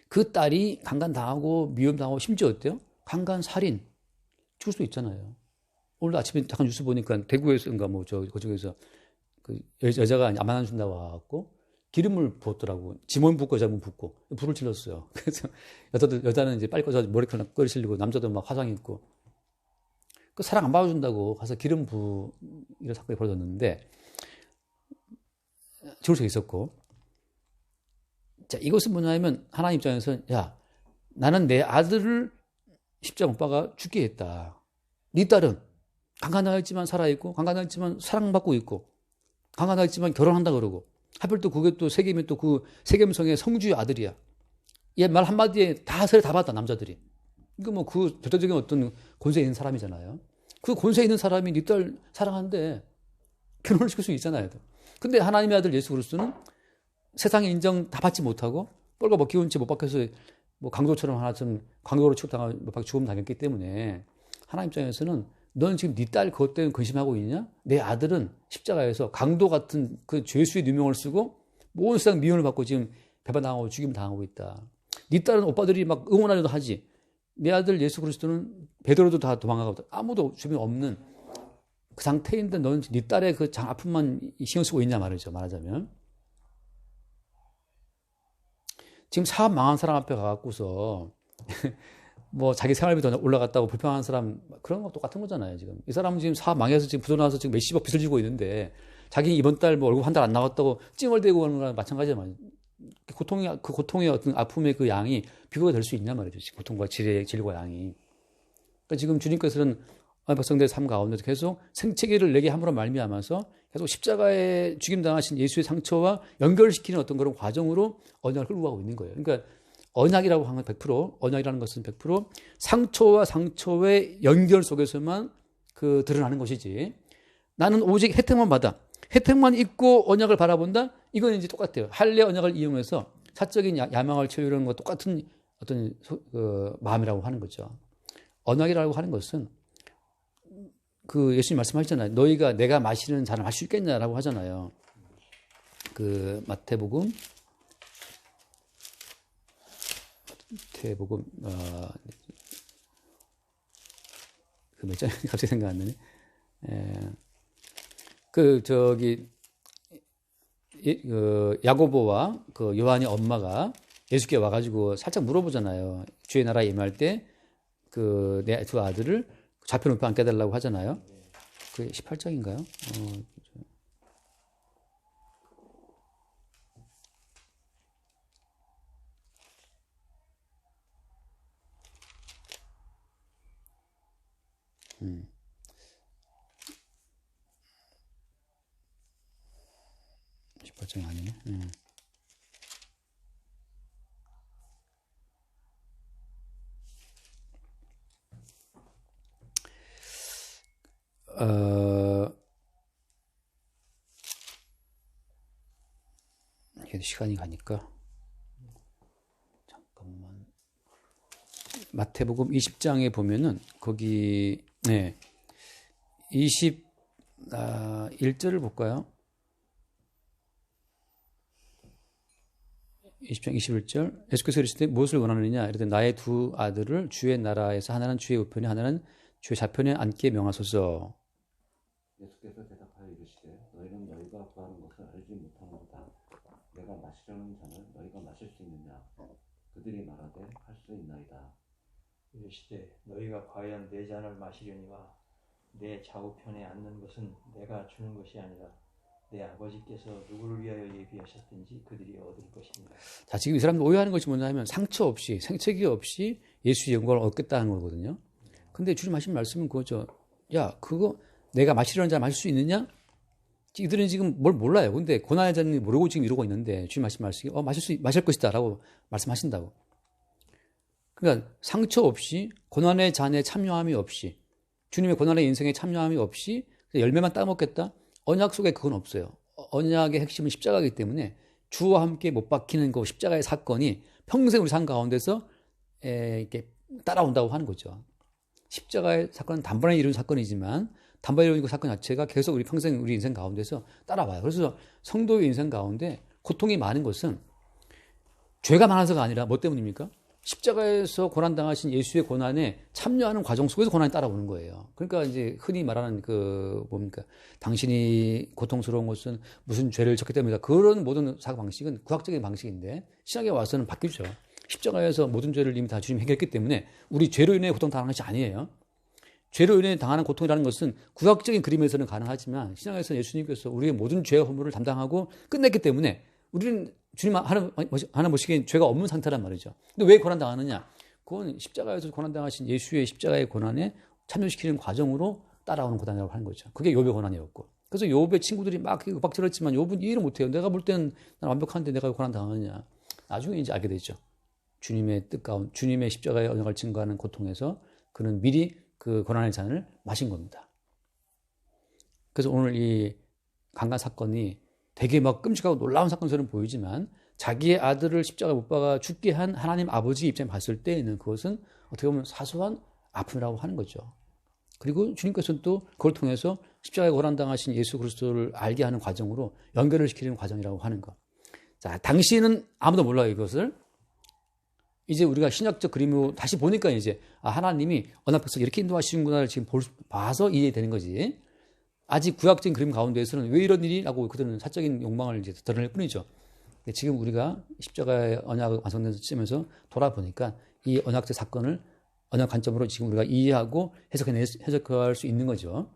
그 딸이 강간당하고 미움당하고 심지어 어때요? 강간살인 죽을 수도 있잖아요. 오늘 아침에 잠깐 뉴스 보니까 대구에서인가 뭐 그쪽에서 그 여자가 안 안준다 와갖고 기름을 부었더라고. 지문 붓고 여자분 붓고 불을 질렀어요. 그래서 여자는 이제 빨리 꺼져 머리카락 끓이시려고, 남자도 막 화상 입고 그 사랑 안 받아준다고 가서 기름 이런 사건이 벌어졌는데 죽을 수 있었고, 자 이것은 뭐냐면 하나님 입장에서는 야 나는 내 아들을 십자가 못 박아 죽게 했다. 네 딸은 강간당했지만 살아있고 강간당했지만 사랑받고 있고 강간당했지만 결혼한다 그러고 하필 또 그게 또 세겜이 또 그 세겜성의 성주의 아들이야. 얘 말 한마디에 다 세례 다 받았다 남자들이. 이거 뭐 그 대표적인 어떤 권세 있는 사람이잖아요. 그 권세 있는 사람이 네 딸 사랑하는데 결혼을 시킬 수 있잖아요. 근데 하나님의 아들 예수 그리스도는 세상의 인정 다 받지 못하고 뻘과 먹기 채 못 박혀서 뭐 강도처럼 하나 좀 강도로 취급당하고 못 박혀 죽음 당했기 때문에 하나님 입장에서는 너는 지금 네 딸 그것 때문에 근심하고 있냐? 내 아들은 십자가에서 강도 같은 그 죄수의 누명을 쓰고 온 세상 미움을 받고 지금 배반당하고 죽임 당하고 있다. 네 딸은 오빠들이 막 응원하려도 하지. 내 아들 예수 그리스도는 베드로도 다 도망가고 아무도 주변에 없는 그 상태인데 너는 네 딸의 그 아픔만 신경 쓰고 있냐 말이죠. 말하자면 지금 사업 망한 사람 앞에 가갖고서 뭐 자기 생활비 더 올라갔다고 불평하는 사람 그런 거 똑같은 거잖아요. 지금 이 사람은 지금 사업 망해서 지금 부도 나서 지금 몇십억 빚을 지고 있는데 자기 이번 달 뭐 월급 한 달 안 나왔다고 찡얼대고 하는 거랑 마찬가지잖아요. 그 고통의 어떤 아픔의 그 양이 비교가 될 수 있냐 말이죠. 고통과 질과 양이. 그러니까 지금 주님께서는 백성들의 삶 가운데서 계속 생채기를 내게 함으로 말미암아서 계속 십자가에 죽임당하신 예수의 상처와 연결시키는 어떤 그런 과정으로 언약을 끌고 가고 있는 거예요. 그러니까 언약이라고 하는 건 100%, 언약이라는 것은 100% 상처와 상처의 연결 속에서만 그 드러나는 것이지. 나는 오직 혜택만 받아. 혜택만 입고 언약을 바라본다? 이건 이제 똑같아요. 할례 언약을 이용해서 사적인 야망을 채우려는 것 똑같은 어떤 마음이라고 하는 거죠. 언약이라고 하는 것은 그 예수님 말씀하셨잖아요. 너희가 내가 마시는 잔을 마실 수 있겠냐라고 하잖아요. 그 마태복음 그 몇 장 갑자기 생각 안 나네. 야고보와 그 요한의 엄마가 예수께 와가지고 살짝 물어보잖아요. 주의 나라에 임할 때 그 내 두 아들을 좌편우편 앉게 해달라고 하잖아요. 그 18장인가요? 음. 18장이 아니네. 이게 시간이 가니까 잠깐만. 마태복음 20장에 보면은 거기 21절을 볼까요? 20장 21절. 예수께서 이르시되 무엇을 원하느냐 이르되 나의 두 아들을 주의 나라에서 하나는 주의 우편에 하나는 주의 좌편에 앉게 명하소서. 예수께서 대답하여 이르시되 너희는 너희가 구하는 것을 알지 못하는도다. 내가 마시려는 잔을 너희가 마실 수 있느냐? 그들이 말하되 할 수 있나이다. 이르시되 너희가 과연 내 잔을 마시려니와 내 좌우편에 앉는 것은 내가 주는 것이 아니라 내 아버지께서 누구를 위하여 예비하셨든지 그들이 얻을 것입니다. 자, 지금 이 사람들 오해하는 것이 뭐냐 하면 상처 없이, 생채기 없이 예수의 영광을 얻겠다는 거거든요. 근데 주님 하신 말씀은 그거죠. 야, 그거 내가 마시려는 잔 마실 수 있느냐? 이들은 지금 뭘 몰라요. 근데 고난의 잔을 모르고 지금 이러고 있는데 주님 하신 말씀이 마실 것이다 라고 말씀하신다고. 그러니까 상처 없이 고난의 잔에 참여함이 없이 주님의 고난의 인생에 참여함이 없이 열매만 따먹겠다? 언약 속에 그건 없어요. 언약의 핵심은 십자가이기 때문에 주와 함께 못 박히는 그 십자가의 사건이 평생 우리 삶 가운데서 이렇게 따라온다고 하는 거죠. 십자가의 사건은 단번에 이룬 사건이지만 단번에 이룬 그 사건 자체가 계속 우리 평생 우리 인생 가운데서 따라와요. 그래서 성도의 인생 가운데 고통이 많은 것은 죄가 많아서가 아니라 뭐 때문입니까? 십자가에서 고난당하신 예수의 고난에 참여하는 과정 속에서 고난이 따라오는 거예요. 그러니까 이제 흔히 말하는 당신이 고통스러운 것은 무슨 죄를 졌기 때문이다. 그런 모든 사고 방식은 구약적인 방식인데 신약에 와서는 바뀌죠. 십자가에서 모든 죄를 이미 다 주님이 해결했기 때문에 우리 죄로 인해 고통당하는 것이 아니에요. 죄로 인해 당하는 고통이라는 것은 구약적인 그림에서는 가능하지만 신약에서 예수님께서 우리의 모든 죄와 허물을 담당하고 끝냈기 때문에 우리는 주님 하나 보시기엔 죄가 없는 상태란 말이죠. 근데 왜 고난당하느냐? 그건 십자가에서 고난당하신 예수의 십자가의 고난에 참여시키는 과정으로 따라오는 고난이라고 하는 거죠. 그게 욥의 고난이었고. 그래서 욥의 친구들이 막 윽박질렀지만 욥은 이해를 못해요. 내가 볼 때는 난 완벽한데 내가 왜 고난당하느냐. 나중에 이제 알게 되죠. 주님의 뜻 가운데, 주님의 십자가의 언약을 증거하는 고통에서 그는 미리 그 고난의 잔을 마신 겁니다. 그래서 오늘 이 강간 사건이 되게 막 끔찍하고 놀라운 사건처럼 보이지만 자기의 아들을 십자가에 못 박아 죽게 한 하나님 아버지 입장에 봤을 때에는 그것은 어떻게 보면 사소한 아픔이라고 하는 거죠. 그리고 주님께서는 또 그걸 통해서 십자가에 고난당하신 예수 그리스도를 알게 하는 과정으로 연결을 시키는 과정이라고 하는 것. 자, 당시에는 아무도 몰라요, 이것을. 이제 우리가 신약적 그림으로 다시 보니까 이제 하나님이 언약에서 이렇게 인도하시는구나를 지금 봐서 이해되는 거지. 아직 구약적인 그림 가운데에서는 왜 이런 일이라고 그들은 사적인 욕망을 이제 드러낼 뿐이죠. 지금 우리가 십자가의 언약을 완성된 시점에서 돌아보니까 이 언약적 사건을 언약 관점으로 지금 우리가 이해하고 해석할 수 있는 거죠.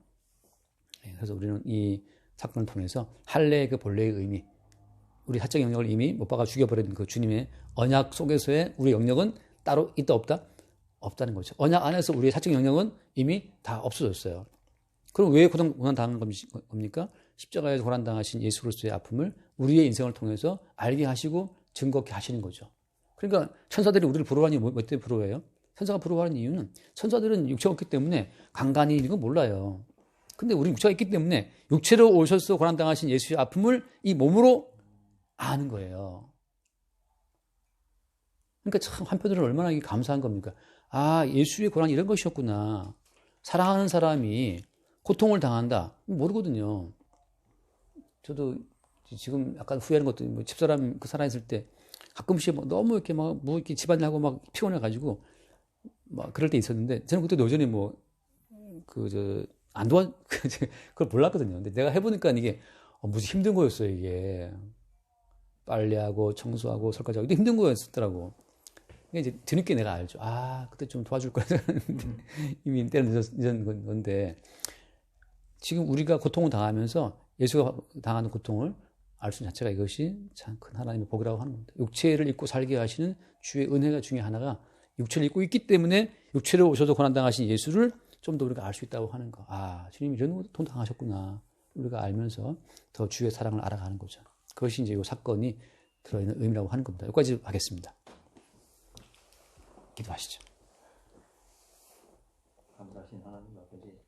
그래서 우리는 이 사건을 통해서 할례의 그 본래의 의미, 우리 사적 영역을 이미 못 박아 죽여버린 그 주님의 언약 속에서의 우리 영역은 따로 있다 없다? 없다는 거죠. 언약 안에서 우리의 사적 영역은 이미 다 없어졌어요. 그럼 왜 고난당한 겁니까? 십자가에서 고난당하신 예수 그리스도의 아픔을 우리의 인생을 통해서 알게 하시고 증거케 하시는 거죠. 그러니까 천사들이 우리를 부러워하니 뭐 때문에 부러워해요? 천사가 부러워하는 이유는 천사들은 육체가 없기 때문에 강간이 있는 건 몰라요. 근데 우리는 육체가 있기 때문에 육체로 오셔서 고난당하신 예수의 아픔을 이 몸으로 아는 거예요. 그러니까 참 한편으로는 얼마나 감사한 겁니까? 예수의 고난이 이런 것이었구나. 사랑하는 사람이 고통을 당한다. 모르거든요. 저도 지금 약간 후회하는 것도 집사람 그 살아있을 때 가끔씩 너무 이렇게 이렇게 집안일하고 막 피곤해가지고 막 그럴 때 있었는데 저는 그때 여전히 안 그걸 몰랐거든요. 근데 내가 해보니까 이게 무슨 힘든 거였어요, 이게. 빨래하고 청소하고 설거지하고 이게 힘든 거였더라고. 이제 뒤늦게 내가 알죠. 그때 좀 도와줄 거야. 이미 때는 늦은 건데. 지금 우리가 고통을 당하면서 예수가 당하는 고통을 알 수 있는 자체가 이것이 참 큰 하나님의 복이라고 하는 겁니다. 육체를 입고 살게 하시는 주의 은혜가 중에 하나가 육체를 입고 있기 때문에 육체로 오셔서 고난당하신 예수를 좀 더 우리가 알 수 있다고 하는 거. 주님이 이런 고통 당하셨구나. 우리가 알면서 더 주의 사랑을 알아가는 거죠. 그것이 이제 이 사건이 들어있는 의미라고 하는 겁니다. 여기까지 하겠습니다. 기도하시죠. 감사하신 하나님 아버지,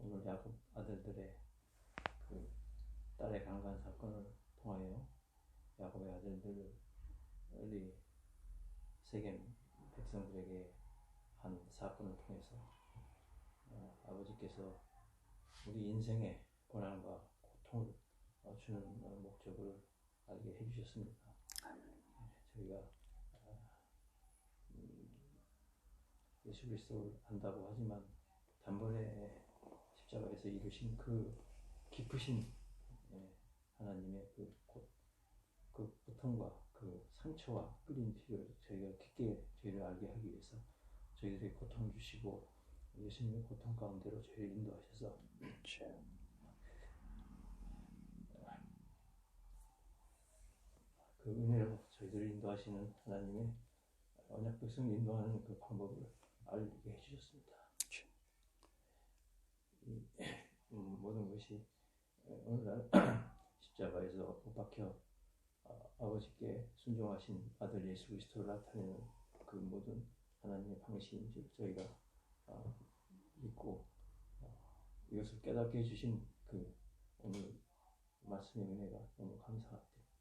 오늘 야곱 아들들의 그 딸의 강간 사건을 통하여 야곱의 아들들이 세겜 백성들에게 한 사건을 통해서 아버지께서 우리 인생의 고난과 고통을 주는 목적을 알게 해주셨습니다. 저희가 예수 그리스도를 안다고 하지만 단번에 십자가에서 이루신 그 깊으신 하나님의 그 고통과 그 상처와 끓인 피를 저희가 깊게 저희를 알게 하기 위해서 저희들에게 고통을 주시고 예수님의 고통 가운데로 저희를 인도하셔서 그 은혜로 저희들을 인도하시는 하나님의 언약 백성을 인도하는 그 방법을 알게 해주셨습니다. 이 모든 것이 오늘날 십자가에서 못 박혀 아버지께 순종하신 아들 예수 그리스도를 나타내는 그 모든 하나님의 방식인 줄 저희가 믿고 이것을 깨닫게 해주신 그 오늘 말씀의 은혜가 너무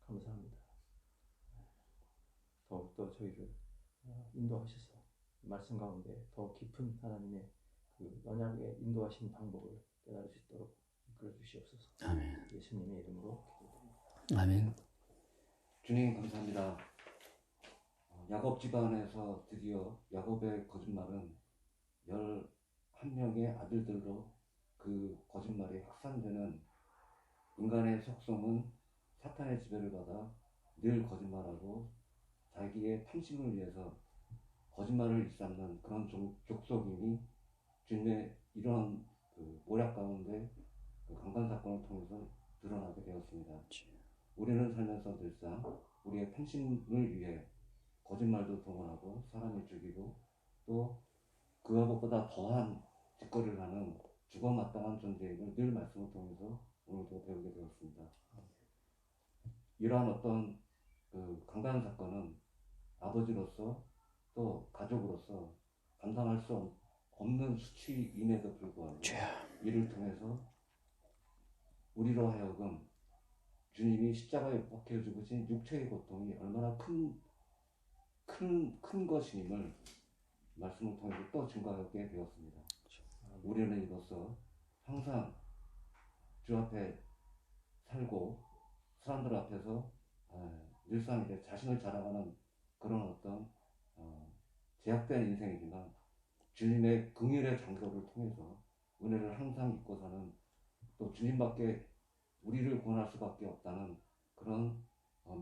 감사합니다. 더욱더 저희를 인도하셔서 말씀 가운데 더 깊은 하나님의 그 언약의 인도하신 방법을 깨달을 수 있도록 이끌어 주시옵소서. 아멘. 예수님의 이름으로 기도드립니다. 아멘. 주님 감사합니다. 야곱 집안에서 드디어 야곱의 거짓말은 11명의 아들들로 그 거짓말이 확산되는 인간의 속성은 사탄의 지배를 받아 늘 거짓말하고 자기의 탐심을 위해서 거짓말을 일삼는 그런 족속임이 주님의 이러한 그 모략 가운데 그 강간 사건을 통해서 드러나게 되었습니다. 우리는 살면서 늘상 우리의 탐심을 위해 거짓말도 동원하고 사람을 죽이고 또 그것보다 더한 짓거리를 하는 죽어마땅한 존재임을 늘 말씀을 통해서 오늘도 배우게 되었습니다. 이러한 어떤 그 강간 사건은 아버지로서 또 가족으로서 감당할 수 없는 수치임에도 불구하고 이를 통해서 우리로 하여금 주님이 십자가에 못 박혀 죽으신 육체의 고통이 얼마나 큰 것임을 말씀을 통해서 또 증거하게 되었습니다. 우리는 이로써 항상 주 앞에 살고 사람들 앞에서 늘상 이제 자신을 자랑하는 그런 어떤 제약된 인생이지만 주님의 긍휼의 장소를 통해서 은혜를 항상 잊고 사는 또 주님밖에 우리를 구원할 수밖에 없다는 그런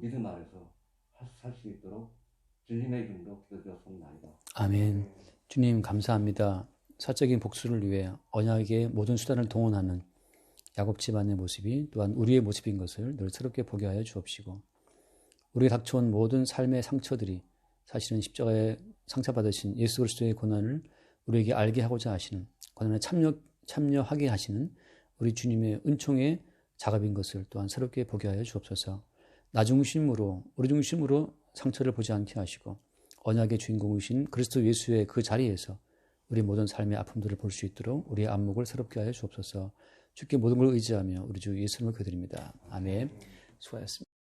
믿음 아래서 살 수 있도록 주님의 이름으로 기도드렸습니다. 아멘. 주님 감사합니다. 사적인 복수를 위해 언약의 모든 수단을 동원하는 야곱 집안의 모습이 또한 우리의 모습인 것을 늘 새롭게 보게 하여 주옵시고 우리에 닥쳐온 모든 삶의 상처들이 사실은 십자가에 상처받으신 예수 그리스도의 고난을 우리에게 알게 하고자 하시는 고난에 참여하게 하시는 우리 주님의 은총의 작업인 것을 또한 새롭게 보게 하여 주옵소서. 나 중심으로 우리 중심으로 상처를 보지 않게 하시고 언약의 주인공이신 그리스도 예수의 그 자리에서 우리 모든 삶의 아픔들을 볼 수 있도록 우리의 안목을 새롭게 하여 주옵소서. 주께 모든 걸 의지하며 우리 주 예수님을 기도드립니다. 아멘. 수고하셨습니다.